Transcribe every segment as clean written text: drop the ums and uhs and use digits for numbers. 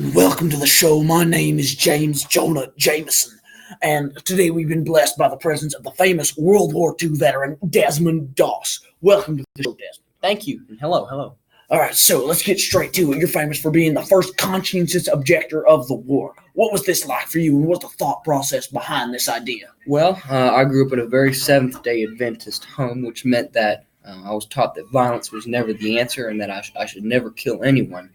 and welcome to the show. My name is James Jonah Jameson, and today we've been blessed by the presence of the famous World War II veteran Desmond Doss. Welcome to the show, Desmond. Thank you, and hello. All right, so let's get straight to it. You're famous for being the first conscientious objector of the war. What was this like for you, and what's the thought process behind this idea? Well, I grew up in a very Seventh-day Adventist home, which meant that I was taught that violence was never the answer and that I should never kill anyone.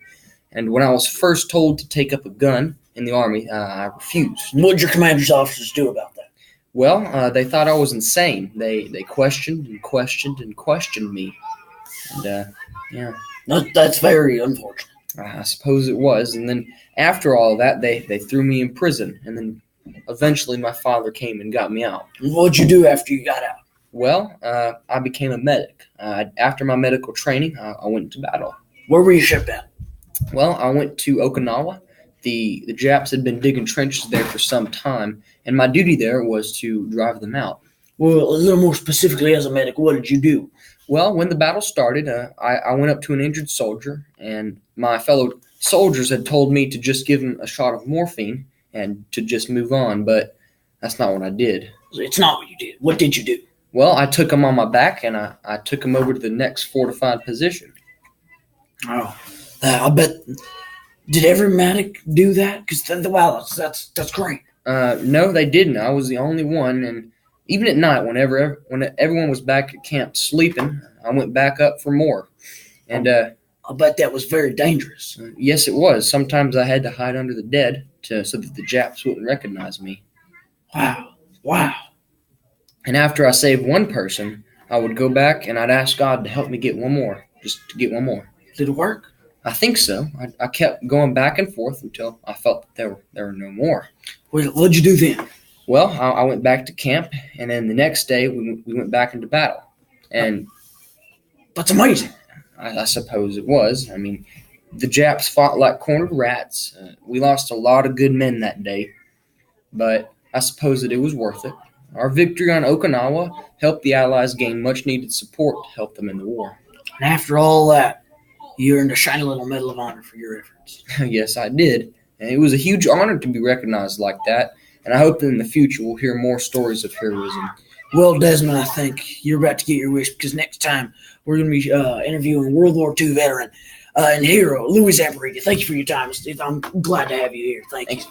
And when I was first told to take up a gun in the Army, I refused. What did your commander's officers do about that? Well, they thought I was insane. They questioned me. And, yeah. That's very unfortunate. I suppose it was. And then after all of that, they threw me in prison. And then eventually my father came and got me out. What'd you do after you got out? Well, I became a medic. After my medical training, I went to battle. Where were you shipped at? Well, I went to Okinawa. The Japs had been digging trenches there for some time, and my duty there was to drive them out. Well, a little more specifically, as a medic, what did you do? Well, when the battle started, I went up to an injured soldier, and my fellow soldiers had told me to just give him a shot of morphine and to just move on, but that's not what I did. It's not what you did. What did you do? Well, I took him on my back, and I took him over to the next fortified position. Oh, I bet. Did every medic do that? Because wow, that's great. No, they didn't. I was the only one, and even at night, when everyone was back at camp sleeping, I went back up for more. And I bet that was very dangerous. Yes, it was. Sometimes I had to hide under the dead so that the Japs wouldn't recognize me. Wow. And after I saved one person, I would go back and I'd ask God to help me get one more, just to get one more. Did it work? I think so. I kept going back and forth until I felt that there were no more. What'd you do then? Well, I went back to camp, and then the next day we went back into battle. And that's amazing. I suppose it was. I mean, the Japs fought like cornered rats. We lost a lot of good men that day, but I suppose that it was worth it. Our victory on Okinawa helped the Allies gain much-needed support to help them in the war. And after all that, you earned a shiny little Medal of Honor for your efforts. Yes, I did. And it was a huge honor to be recognized like that, and I hope that in the future we'll hear more stories of heroism. Well, Desmond, I think you're about to get your wish, because next time we're going to be interviewing World War II veteran and hero Louis Zampariti. Thank you for your time. I'm glad to have you here. Thank you.